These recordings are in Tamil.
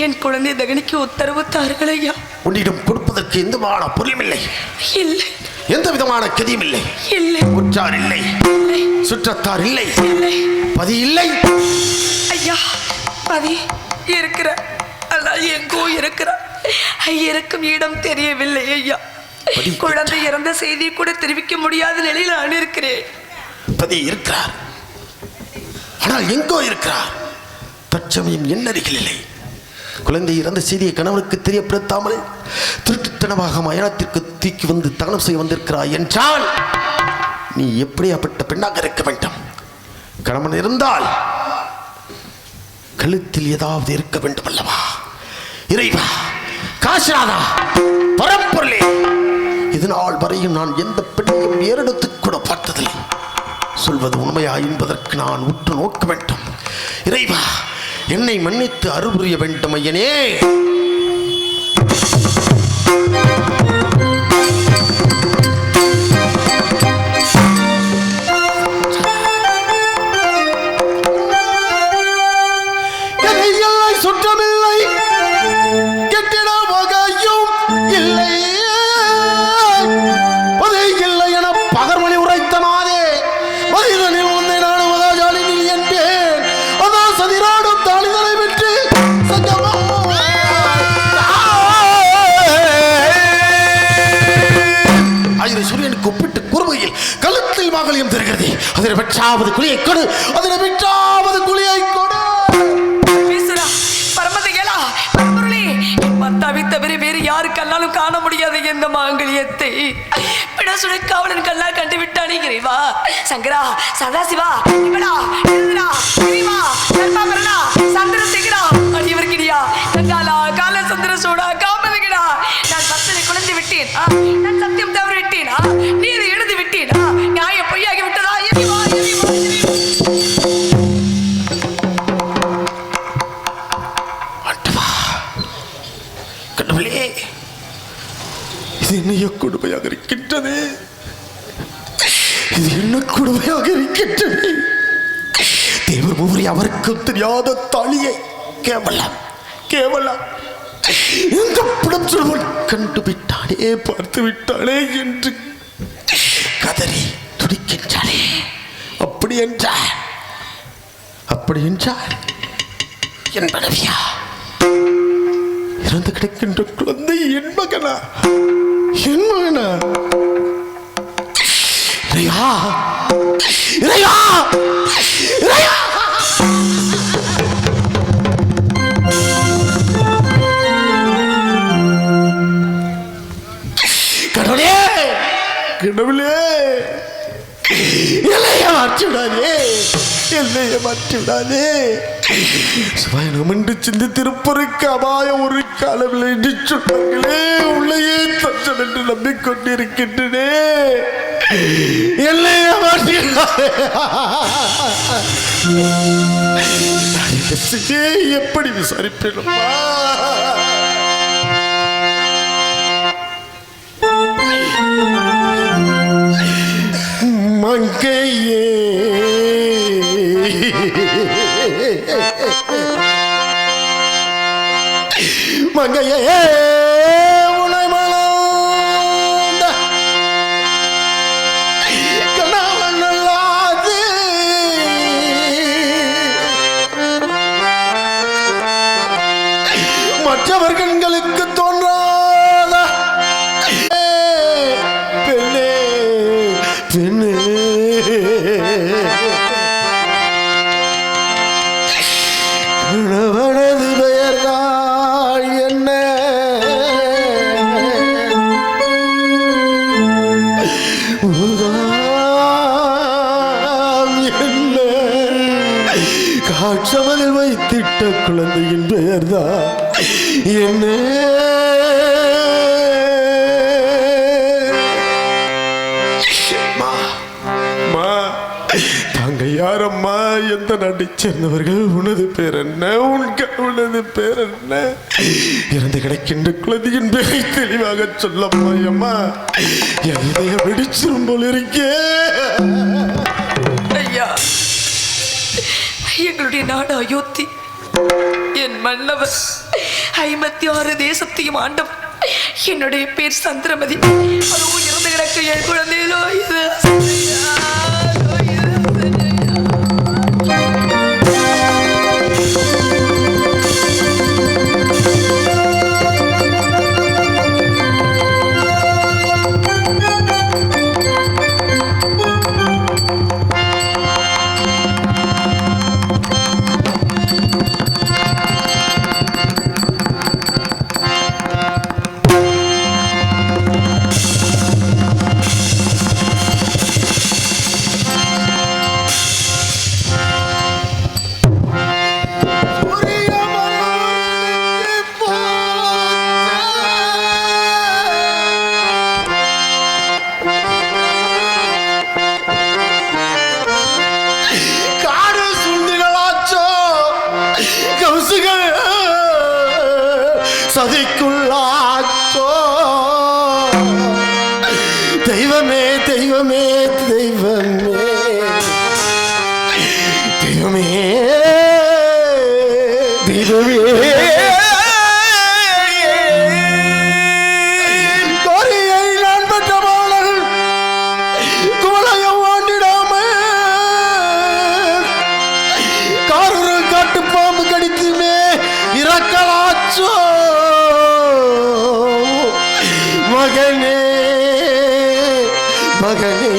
என் குழந்தை தகனிக்கு உத்தரவு தாருங்கள் ஐயா. உன்னிடம் கொடுப்பதற்கு எந்த விதமான பொருளும் இல்லை. இல்லை. எந்த விதமான கதியும் இல்லை. இல்லை. உற்றார் இல்லை. இல்லை. சுற்றத்தார் இல்லை. இல்லை. பதி இல்லை. ஐயா பதி இருக்கிற ஆனால் எங்கோ இருக்கிற இருக்கும் இடம் தெரியவில்லை ஐயா. குழந்தை இறந்த செய்தி கூட தெரிவிக்க முடியாத நிலையில் நான் இருக்கிறேன். பதி இருக்கிறார், ஆனால் எங்கோ இருக்கிறார். தற்சமயம் என்னருகில் இல்லை. குழந்தை இறந்த செய்தியை கணவனுக்கு தெரியப்படுத்தாமல் திருட்டுத்தனமாக மயானத்திற்கு தூக்கி வந்து தகனம் செய்ய வந்திருக்கிறாய் என்றால் நீ எப்படியாப்பட்ட பெண்ணாக இருக்க வேண்டும்? கணவன் இருந்தால் கழுத்தில் ஏதாவது இருக்க வேண்டும் அல்லவா? இறைவா, காசிநாதா, பரம்பொருளே, இதனால் வரையும் நான் எந்த பெண்ணையும் ஏறெடுத்து கூட பார்த்ததில்லை. சொல்வது உண்மையா என்பதற்கு நான் உற்று நோக்க வேண்டும். இறைவா, என்னை மன்னித்து அருள்புரிய வேண்டும் ஐயனே. சுற்றமில்லை, கெட்டிட வகையும் இல்லை, இல்லை என பகர்மொழி உரைத்த மாதே மனிதனில் உன்னை நான் மகாஜாலினில் என்பேன். அதான் சதிராடும் தாளிதனை விட்டு ஆயிரம் சூரியனுக்கு ஒப்பிட்டு கூறுகையில் கழுத்தில் மாங்கல்யம் தருகிறது. அதனை பெற்றாவது குழியை கொடு, அதனை பெற்றாவது குழியை கொடு. தவிர வேறு யாருக்கல்லாலும் காண முடியாத எந்த மாங்கல்யத்தை காவலன் கல்லா கண்டு விட்டானே இறைவா. சங்கரா, சதாசிவா, சந்திரசேகரா, அடியவர்கிடியா, கங்காலா, கால சந்திர சோடா, காமதகிடா, நான் சத்தனை குழந்தை விட்டேன், நான் சத்தியம் தவறு விட்டேன், நீதி எழுதி விட்டேன், நியாயம் பொய்யாகி விட்டதா? இது என்ன கொடுமையாக இருக்கின்றது? இது என்ன கொடுமையாக இருக்கின்றது? தேவர் மூவரை அவருக்கும் தெரியாத தாலியை கேவலம் கேவலம் இந்த படம் சொல்வன் கண்டுவிட்டானே, பார்த்து விட்டானே என்று கதறி துடிக்கின்றானே. அப்படி என்றார் என் மனைவியா? இறந்து கிடக்கின்ற குழந்தை என் மகனா? என் மகனா? இறையா, இறையா, இறையா! கடவுளே, கடவுளே, எல்லையை மாற்றி விடாதே, எல்லையை மாற்றி விடாதே. சுவாயனம் என்று சிந்தித்திருப்பதற்கு அபாயம் ஒரு காலமில்லை என்று சொன்னார்களே, உள்ளேயே தச்சன் என்று நம்பிக்கொண்டிருக்கின்றனே. எல்லையை மாற்றி எப்படி விசாரிப்பேன்? மங்கையே, மங்கையே, உனை மணந்த கணவன் அல்லாது மற்றவர் கண்களுக்கு தோன்றாத பெண்ணே, பெண்ணே, கணவனது பெயர்தான் என்ன? என்ன காட்சமதில் வைத்திட்ட குழந்தையின் பெயர்தான் என்ன? தாங்க யாரம்மா? எந்த நாட்டை சேர்ந்தவர்கள்? உனது பேர் என்ன? உனது பேர் என்ன? இறந்து கிடக்கின்ற குழந்தையின் பேரை தெளிவாக சொல்லம்மா. அம்மா, என் இதயம் வெடிச்சிரும் போல இருக்கே. ஐயா, எங்களுடைய நாடு அயோத்தி, என் மன்னவர் 56 தேசத்தையும் ஆண்டவன். என்னுடைய பேர் சந்திரமதி. அதோ இறந்து கிடக்க என் குழந்தைகளோ இது சதிக்குள்ளாச்சோ. தெய்வமே தெய்வமே தெய்வமே தெய்வமே தெய்வமே கோரியை நான் பெற்ற பாடல் குவளையம் வாண்டிடாம காரூர் காட்டு பாம்பு கடித்துமே இறக்கலாச்சோ. மகனே மகனே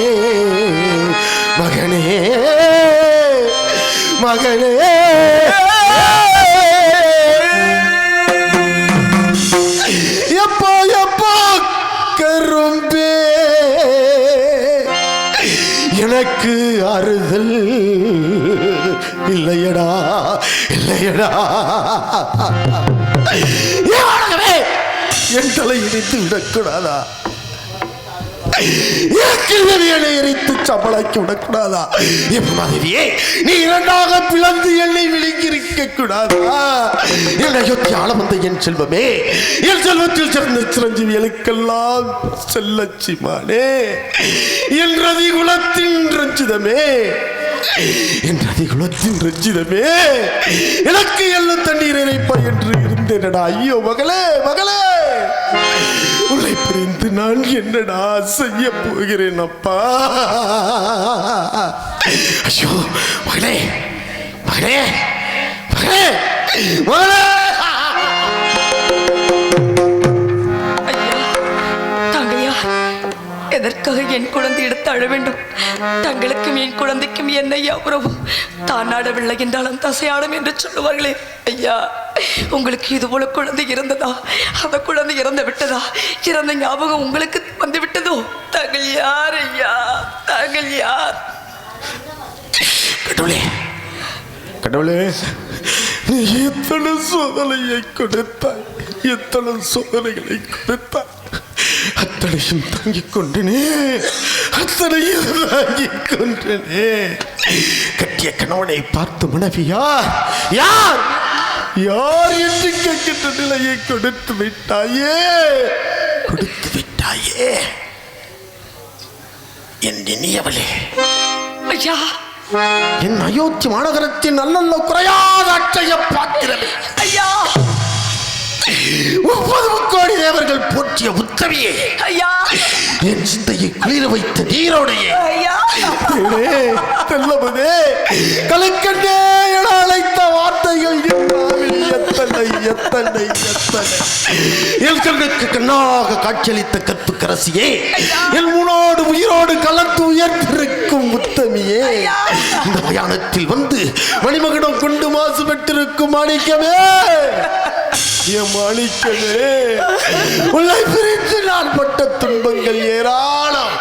மகனே மகனே எப்போ எப்போ கரும்பே எனக்கு ஆறுதல் இல்லையடா இல்லையடா. என் தலை இடித்து விடக்கூடாதா? எரித்து சபளைக்கு விடக்கூடாதா? மாதவியே, நீ இரண்டாக பிளந்து என்னை விழுங்கியிருக்க கூடாதா? என்னை யோத்தி ஆள வந்த என் செல்வமே, என் செல்வத்தில் சிறந்த சிரஞ்சீவிகளுக்கெல்லாம் செல்லச்சிமானே, என் ரதி குலத்தின் ரஞ்சிதமே, என் ரதி குலத்தின் ரஞ்சிதமே, எனக்கு எல்லாம் தண்ணீர் இறைப்பா என்று இருந்தேனடா. ஐயோ மகளே மகளே, உன்னை பிரிந்து நான் என்னடா செய்ய போகிறேன் அப்பா? ஐயோ மகளே மகளே மகளே மகளே. தாங்கையா, எதற்காக என் குழந்தை எடுத்து அழ வேண்டும்? தங்களுக்கும் என் குழந்தைக்கும் என்னையா உறவு? தான் ஆடவில்லை என்றாலும் தசையாடும் என்று சொல்லுவார்களே ஐயா, உங்களுக்கு இது போல குழந்தை இறந்ததா? அந்த குழந்தை இறந்து விட்டதா? இறந்த ஞாபகம் உங்களுக்கு வந்து விட்டதோ? தாங்கள் யார் ஐயா? தாங்கள் யார்? கடவுளே கடவுளே, நீ எத்தனை சோதனையை கொடுத்தாய், எத்தனை சோதனைகளை கொடுத்தாய். அத்தனையும் தாங்கிக் கொண்டனே, அத்தனையும் தாங்கிக் கொண்டனே. கட்டிய கணவனை பார்த்து மனைவி யார் யார் யார் என்று கேட்கின்ற நிலையை கொடுத்து விட்டாயே, கொடுத்து விட்டாயே என் இனியவளே. ஐயா, என் அயோத்தி மாநகரத்தின் நல்ல குறையாத அட்டைய பாத்திரமே ஐயா, 30 கோடி தேவர்கள் போற்றிய உத்தமியே ஐயா, என் சிந்தையை குளிர வைத்த நீரோடைய ஐயா, தெல்லவதே கலக்கண்டே என அழைத்த வார்த்தைகள் எத்தனை எத்தனை எத்தனை. என் கண்ணுக்கு கண்ணாக காட்சியளித்த கற்பு கரசியே, என் முனோடு உயிரோடு கலந்து உயர்ந்திருக்கும் உத்தமியே, இந்த மயானத்தில் வந்து மணிமகுடம் கொண்டு மாசு பெற்றிருக்கும் மாணிக்கமே, என் மாணிக்கமே, உன்னை பிரித்து நான் பட்ட துன்பங்கள் ஏராளம்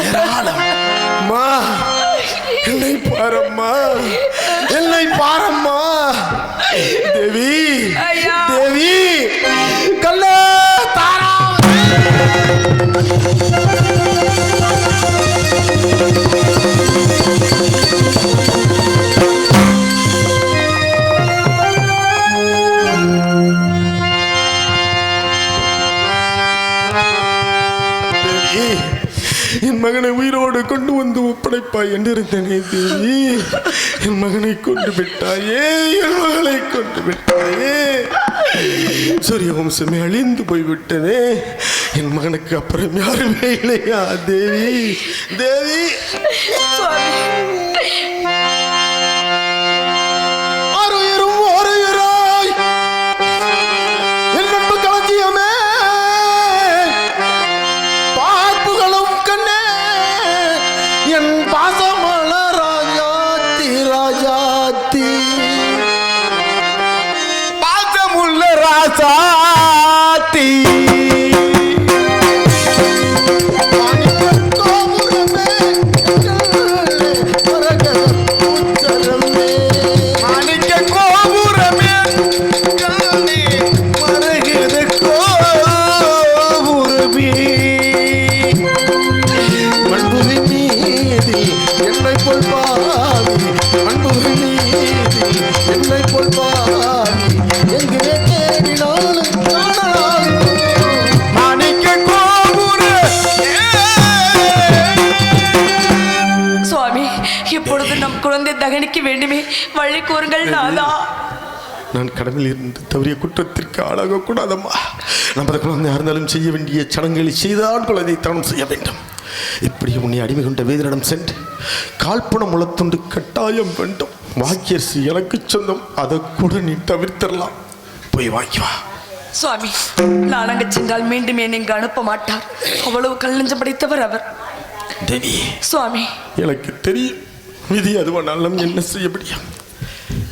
ஏராளம். மா, என்னை பாரம்மா, என்னை பாரம்மா. தேவி தேவி கல்ல தாரா. என் மகனை உயிரோடு கொண்டு வந்து ஒப்படைப்பாய் என்றிருந்தேனே தேவி, என் மகனை கொண்டு விட்டாயே, என் மகளை கொண்டு விட்டாயே. சூரிய வம்சமே அழிந்து போய்விட்டனே. என் மகனுக்கு அப்புறம் யாருமே இல்லையா தேவி? தேவி சுவாமி, ஆறுயிரும் ஓருயிராய் என் அன்பு களஞ்சியமே, பார்ப்புகளும் கண்ணே என் பாசமான ராஜாத்தி ராஜாத்தி, பாசமுள்ள ராசாத்தி, குழந்தை தகனிக்க வேண்டுமே, வழி கூறுங்கள் நாதா. நான் கடமையில் இருந்து தவறிய குற்றத்திற்கு ஆளாக கூடாதம்மா. நமது குழந்தை இருந்தாலும் செய்ய வேண்டிய சடங்குகளை செய்தான் குழந்தை தானும் செய்ய வேண்டும். இப்படி உன்னை அடிமை கொண்ட வேதனிடம் சென்று காழ்ப்புணம் முளத்துண்டு கட்டாயம் வேண்டும். வாக்கியரசு எனக்கு சொந்தம், அதை கூட நீ தவிர்த்திடலாம். போய் வாங்கி வா. சுவாமி, நான் அங்கு சென்றால் மீண்டும் என்னை இங்கு அனுப்ப மாட்டார். அவ்வளவு கல்லஞ்சம் படைத்தவர் அவர். தேவி சுவாமி, எனக்கு தெரியும் விதி அதுவானாலும் என்ன செய்ய முடியும்.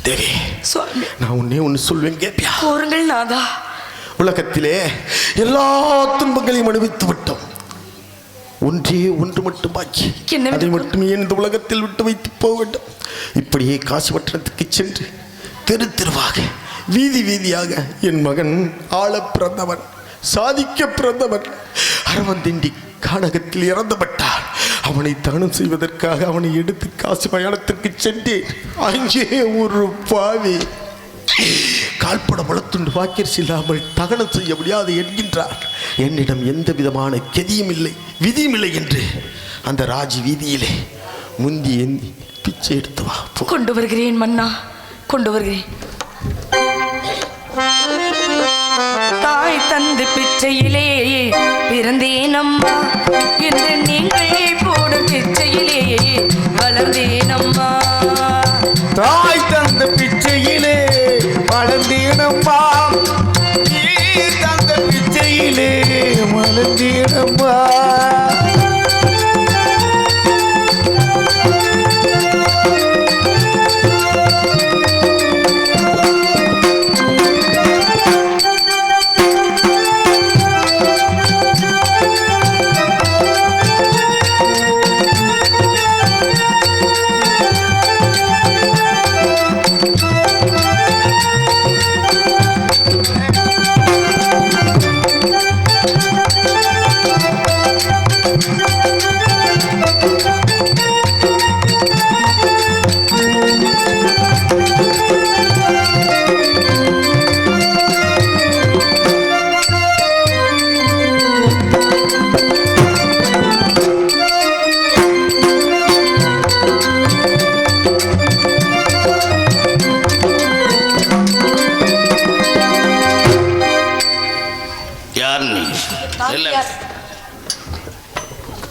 தேவி சுவாமி, நான் உன்னே ஒன்று சொல்வேன், கேட்பியா? கூறுங்கள் நாதா. உலகத்திலே எல்லா துன்பங்களையும் அனுபவித்து விட்டோம். ஒன்றே ஒன்று மட்டும் பாக்கி, அதை மட்டுமே இந்த உலகத்தில் விட்டு வைத்து போக வேண்டும். இப்படியே காசி பட்டணத்துக்கு சென்று தெரு தெருவாக வீதி வீதியாக என் மகன் ஆள பிறந்தவன், சாதிக்க பிறந்தவன் அரவந்திண்டி கானகத்தில் இறந்துவிட்டார். அவனை தானம் செய்வதற்காக அவனை எடுத்து காசி மயானத்திற்கு சென்றேன். அங்கே ஒரு பாவி கால்பட வளத்துண்டு வாக்கியரசு இல்லாமல் தகனம் செய்ய முடியாது என்கின்றார். என்னிடம் எந்த விதமான கதியும் இல்லை விதியும் இல்லை என்று அந்த ராஜி வீதியிலே முந்தி ஏந்தி பிச்சை எடுத்து வா. கொண்டு வருகிறேன் மன்னா, கொண்டு வருகிறேன். தாய் தந்து பிச்சையிலே பிறந்தேன் அம்மா, என்று நீங்கள் போடும் பிச்சையிலே வளர்ந்தேன் அம்மா. தாய் தந்த பிச்சையிலே வளர்ந்தேன் அம்மா, நீ தந்த பிச்சையிலே வளர்ந்தேன் அம்மா.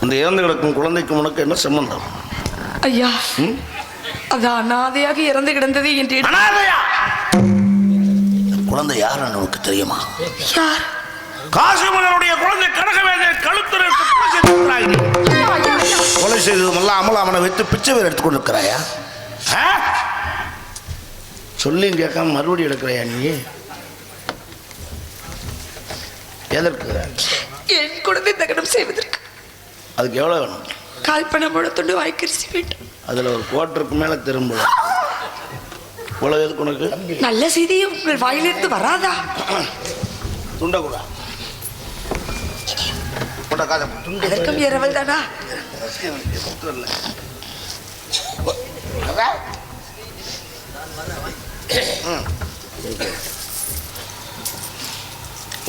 அந்த இறந்து கிடக்கும் குழந்தைக்கு உனக்கு என்ன சம்பந்தம்? ஐயா, அது அனாதையாக இறந்து கிடந்தது என்று. குழந்தை யாருன்னு உனக்கு தெரியுமா? யார்? காசிமகனுடைய குழந்தை கனகவேலை கழுத்துல கொலை செய்ததுமெல்லாம் அமல அவனை வைத்து பிச்சை வேறு எடுத்துக்கொண்டு இருக்கிறாயா? சொல்லியும் கேட்காம மறுபடியும் எடுக்கிறையா நீ? எதற்கு? என் குழந்தை தகனம் செய்வதற்கு. அதுக்கு எவ்வளோ வேணும்? கால்பனை முழத்துண்டு வாய்க்கரிசி வேண்டும். அதில் ஒரு கோட்டருக்கு மேலே திரும்ப. இவ்வளோ எதுக்கு உனக்கு? நல்ல செய்தி உங்கள் வாயிலிருந்து வராதா? துண்டக்கூடா அதற்கும் இரவல் தானா?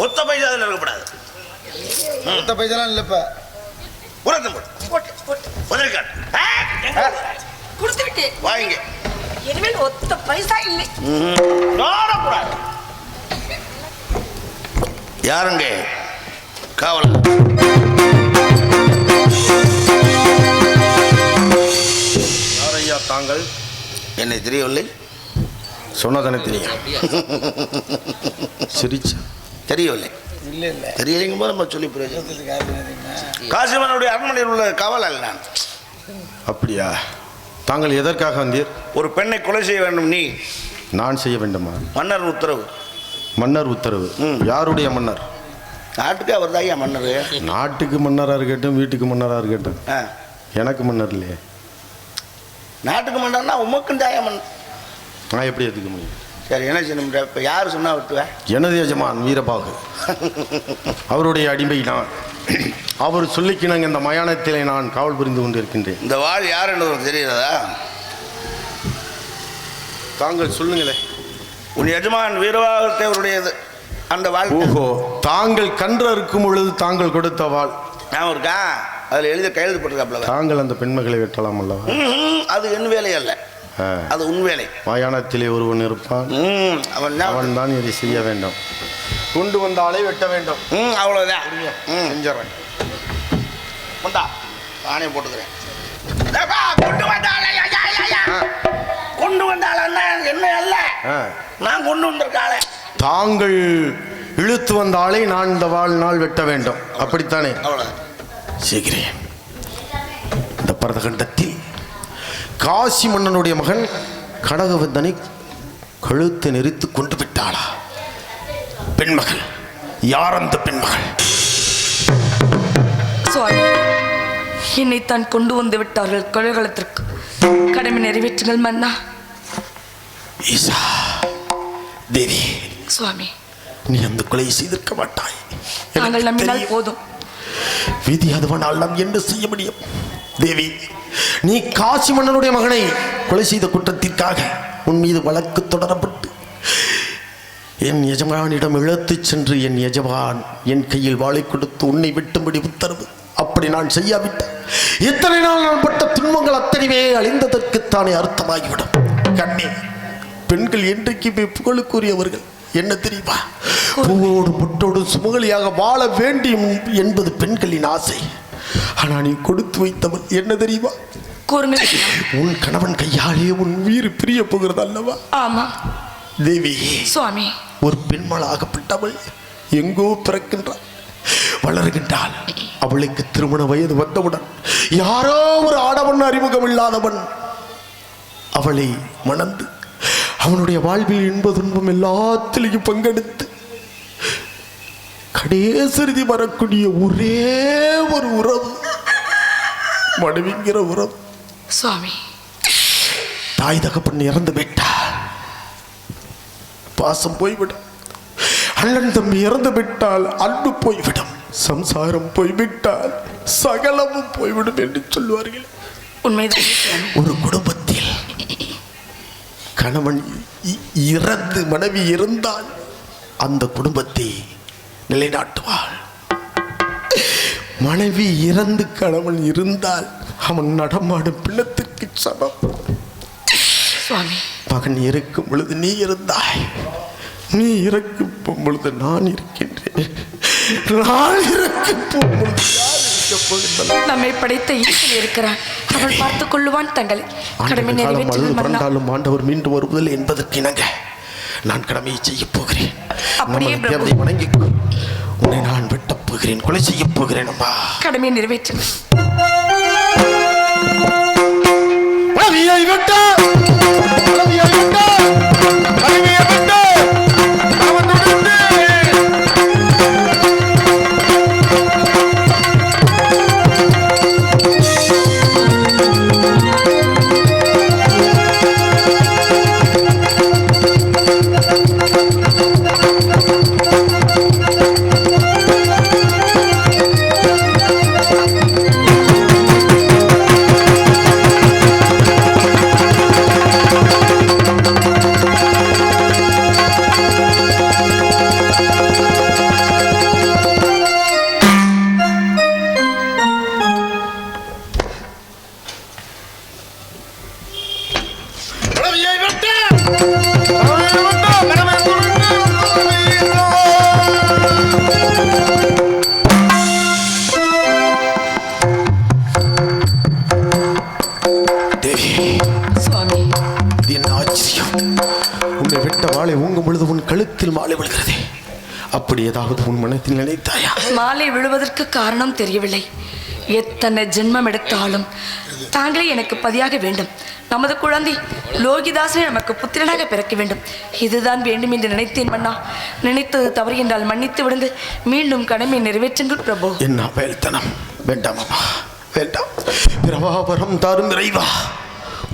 ஒத்த பைசா அதில் இருக்கக்கூடாது. ஒத்த பைசாலாம் இல்லைப்பா. கொடுத்து விட்டேன். வாங்க. இனிமேல் ஒத்த பைசா இல்லை. யாருங்க காவலர்? யாரையா தாங்கள்? என்னை தெரியவில்லை. சொன்னதானே தெரியும். சிரிச்சா தெரியவில்லை. இல்லை இல்லை தெரியலைங்க போது நம்ம சொல்லி பிரயோஜனம். காசிமனுடைய அரண்மனையில் உள்ள காவலர் நான். அப்படியா? தாங்கள் எதற்காக வந்தீர்? ஒரு பெண்ணை கொலை செய்ய வேண்டும். நீ நான் செய்ய வேண்டுமா? மன்னர் உத்தரவு. மன்னர் உத்தரவு? யாருடைய மன்னர்? நாட்டுக்கு அவர் தான் ஐயா மன்னர். நாட்டுக்கு மன்னராக இருக்கட்டும், வீட்டுக்கு மன்னராக இருக்கட்டும், எனக்கு மன்னர் இல்லையே. நாட்டுக்கு மன்னர்னா உமக்கும் தாயா மன்னர். நான் எப்படி எடுத்துக்க முடியும்? சரி, என்ன செய்யணும்? இப்போ யார் சொன்னா விட்டுவேன்? எனது எஜமான் வீரபாகு, அவருடைய அடிமை நான். அவர் சொல்லிக்கினாங்க இந்த மயானத்திலே நான் காவல் புரிந்து கொண்டிருக்கின்றேன். இந்த வாழ் யார் என்று தெரிகிறதா? தாங்கள் சொல்லுங்களே. உன் எஜமான் வீரபாகத்தேவருடையது அந்த வாழ். ஓஹோ, தாங்கள் கன்று அறுக்கும் பொழுது தாங்கள் கொடுத்த வாழ் நான் இருக்கா? அதில் எழுத கையெழுத்து போட்டிருக்காப்ல. தாங்கள் அந்த பெண்மகளை வெட்டலாம் அல்லவா? அது என் வேலை அல்ல, அது உன் வேலை. மயானத்திலே ஒருவன் இருப்பான், அவன் தான் இதை செய்ய வேண்டும். கொண்டு வந்த ஆளை வெட்ட வேண்டும். அவ்வளோதான் செஞ்சிடறேன். கொண்டா, நானே போட்டுக்கிறேன். கொண்டு வந்தாள் என்ன அல்ல, நான் கொண்டு வந்திருக்காளே. தாங்கள் இழுத்து வந்த ஆளை நான் இந்த வாழ்நாள் வெட்ட வேண்டும், அப்படித்தானே? செய்கிறேன். இந்த பரதகண்டத்தில் காசி மன்னனுடைய மகன் கடகவந்தனை கழுத்து நெறித்து கொண்டு விட்டாளா? பெண்மகள் யார்? அந்த பெண்மகள் சுவாமி, என்னை தான் கொண்டு வந்து விட்டார்கள் கொலைகளத்திற்கு. கடமை நிறைவேற்றுங்கள் மன்னா. ஈசா தேவி, சுவாமி, நீ அந்த கொலை செய்திருக்க மாட்டாய். நாங்கள் நம்பினால் போதும். விதி அதுவனால் நாம் என்ன செய்ய முடியும்? தேவி, நீ காசி மன்னனுடைய மகனை கொலை செய்த குற்றத்திற்காக உன் மீது வழக்கு தொடரப்பட்டு என் எஜமானிடம் இழுத்துச் சென்று என் எஜமான் என் கையில் வாளை கொடுத்து உன்னை வெட்டும்படி உத்தரவு. அப்படி நான் செய்யாவிட்டால் இத்தனை நாள் நான் பட்ட துன்பங்கள் அத்தனைவே அழிந்ததற்குத்தானே அர்த்தமாகிவிடும். கண்ணே, பெண்கள் என்றைக்குமே புகழுக்குரியவர்கள். என்ன தெரியுமா? பூவோடு முட்டோடு சுமங்கலியாக வாழ வேண்டும் என்பது பெண்களின் ஆசை. ஆனா நீ கொடுத்து வைத்தவன் என்ன தெரியுமா? உன் கணவன் கையாலே உன் உயிர் பிரிய போகிறது அல்லவா? ஆமா தேவி. சுவாமி, ஒரு பெண்மளாகப்பட்டவள் எங்கோ பிறக்கின்றாள், வளர்கின்றாள். அவளுக்கு திருமண வயது வந்தவுடன் யாரோ ஒரு ஆடவன் அறிமுகம் இல்லாதவன் அவளை மணந்து அவனுடைய வாழ்வில் இன்ப துன்பம் எல்லாத்திலையும் பங்கெடுத்து கடைசி வரக்கூடிய ஒரே ஒரு உறவு மனைவிங்கிற உறவு. சுவாமி, தாய் தகப்பன் இறந்து விட்டால் பாசம் போய்விடும், அண்ணன் தம்பி இறந்து விட்டால் அன்பு போய்விடும், சம்சாரம் போய்விட்டால் சகலமும் போய்விடும் என்று சொல்வார்கள். உண்மைதான். ஒரு குடும்பத்தில் கணவன் இறந்து மனைவி இருந்தால் அந்த குடும்பத்தை நிலைநாட்டுவாள். மனைவி இறந்து கணவன் இருந்தால் அவன் நடமாடும் பிணத்திற்கு சமம். சுவாமி, மகன் இருக்கும் பொழுது நீ இருந்தாய், நீ இறக்கும் பொழுது நான் இருக்கின்றேன். நான் இறக்கும் பொழுது நம்மை படைத்த ஈசன் இருக்கிறான், அவள் பார்த்துக் கொள்ளுவான். தங்களை கடமை நிறைவேற்றாலும் ஆண்டவர் மீண்டும் வருவதில்லை என்பதற்கு இணங்க நான் கடமையை செய்ய போகிறேன். அப்படியே வணங்கி உன்னை நான் வெட்டப் போகிறேன், கொலை செய்ய போகிறேன். அம்மா, கடமையை நிறைவேற்று. மாலை விழுகிறது. அப்படி ஏதாவது உன் மனத்தில் நினைத்தாயா? மாலை விழுவதற்கு காரணம் தெரியவில்லை. எத்தனை ஜென்மம் எடுத்தாலும் தாங்களே எனக்கு பதியாக வேண்டும். நமது குழந்தை லோகிதாசனை நமக்கு புத்திரனாக பிறக்க வேண்டும். இதுதான் வேண்டும் என்று நினைத்தேன் மன்னா. நினைத்தது தவறு என்றால் மன்னித்து விடுங்கள். மீண்டும் கடமை நிறைவேற்றுங்கள் பிரபு. என்ன பயல்தனம்! வேண்டாம் அம்மா, வேண்டாம். பிரபாவரம் தாரும் இறைவா,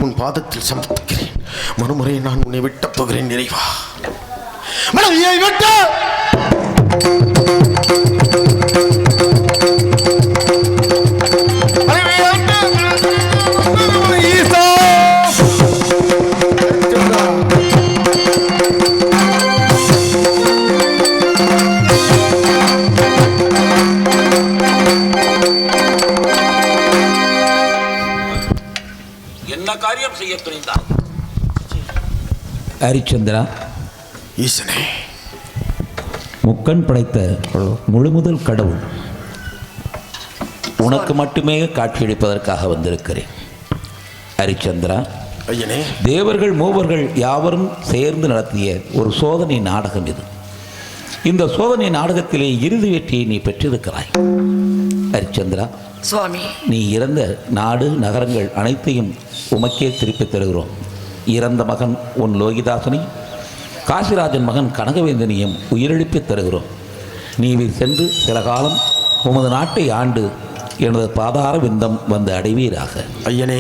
உன் பாதத்தில் சமர்ப்பிக்கிறேன். மறுமுறை நான் உன்னை விட்டப் போகிறேன் இறைவா. மனைவியை விட்ட என்ன காரியம் செய்ய துணிந்தார்? ஹரிச்சந்திரா, ஈசனே, முக்கண் படைத்த முழுமுதல் கடவுள் உனக்கு மட்டுமே காட்சியளிப்பதற்காக வந்திருக்கிறேன். ஹரிச்சந்திரா, ஐயனே, தேவர்கள் மூவர்கள் யாவரும் சேர்ந்து நடத்திய ஒரு சோதனை நாடகம் இது. இந்த சோதனை நாடகத்திலே இறுதி வெற்றியை நீ பெற்றிருக்கிறாய். ஹரிச்சந்திரா, சுவாமி, நீ இறந்த நாடு நகரங்கள் அனைத்தையும் உமக்கே திருப்பித் தருகிறோம். இறந்த மகன் உன் லோகிதாசனை, காசிராஜன் மகன் கனகவேந்தனையும் உயிரிழப்பித் தருகிறோம். நீ சென்று சில காலம் உமது நாட்டை ஆண்டு எனது பாதார விந்தம் வந்து அடைவீராக. ஐயனே,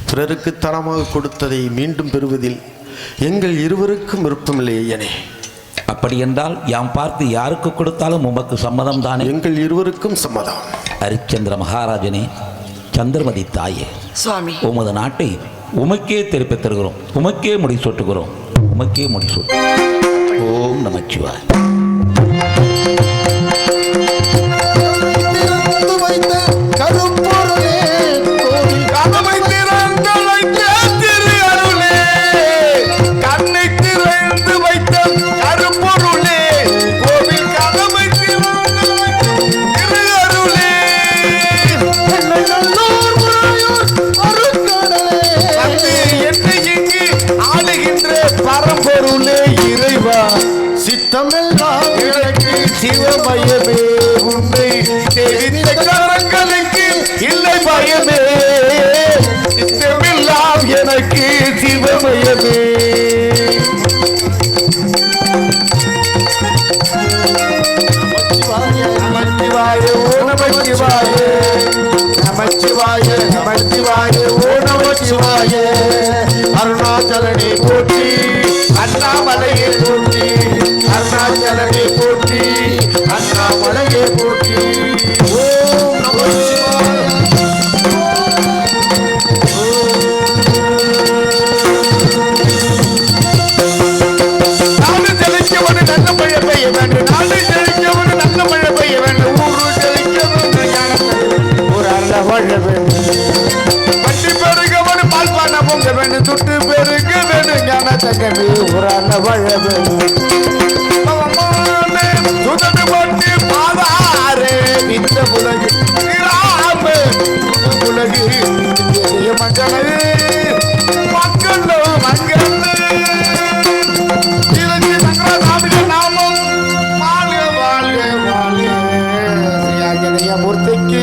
பிறருக்கு தரமாக கொடுத்ததை மீண்டும் பெறுவதில் எங்கள் இருவருக்கும் விருப்பமில்லை ஐயனே. அப்படி என்றால் யாம் பார்த்து யாருக்கு கொடுத்தாலும் உமக்கு சம்மதம் தானே? எங்கள் இருவருக்கும் சம்மதம். ஹரிச்சந்திர மகாராஜனே, சந்திரமதி தாயே, சுவாமி, உமது நாட்டை உமக்கே திருப்பித் தருகிறோம். உமக்கே முடிசூட்டுகிறோம். உமக்கே முடிசூட்டு. ஓம் நமச்சிவாய். பரம்பொருளே இறைவா, சித்தமெல்லாம் எனக்கு சிவமயமே, உன்னை தெரிந்த கரங்களுக்கு இல்லை பயமே, சித்தமெல்லாம் எனக்கு சிவமயமே. நமச்சிவாய ஓ நமச்சிவாய, நமச்சிவாய நமச்சிவாய ஓ நமச்சிவாய. அருணாச்சலனை போற்றி, அண்ணாமலையை போற்றி, அருணாச்சலனை போற்றி, அண்ணாமலையை போற்றி. ஓம் நமச்சிவாய. நாடு தெளிக்கவனு நல்ல மழை பெய்ய வேண்டும், நாடு தெளிக்கவனு நல்ல மழை பெய்ய வேண்டும், ஊரு தெளிக்கவனு ஒரு அல்ல வாழ வேண்டும். பட்டி பெருகவனு பால்பான பொங்க வேண்டும், துட்டு பெருக வேண்டும், ஞான தங்கமே ஒரு அல்ல வாழ வேண்டும். சுதடு பட்டி பாதாரே இந்த உலகு ராம உலகு மங்களே மக்களோ மங்களே. இதற்கு சங்கரசாமியின் நாமம் வாழ்க வாழ்க வாழ்க. ஸ்ரீ ஆஞ்சநேய மூர்த்திக்கு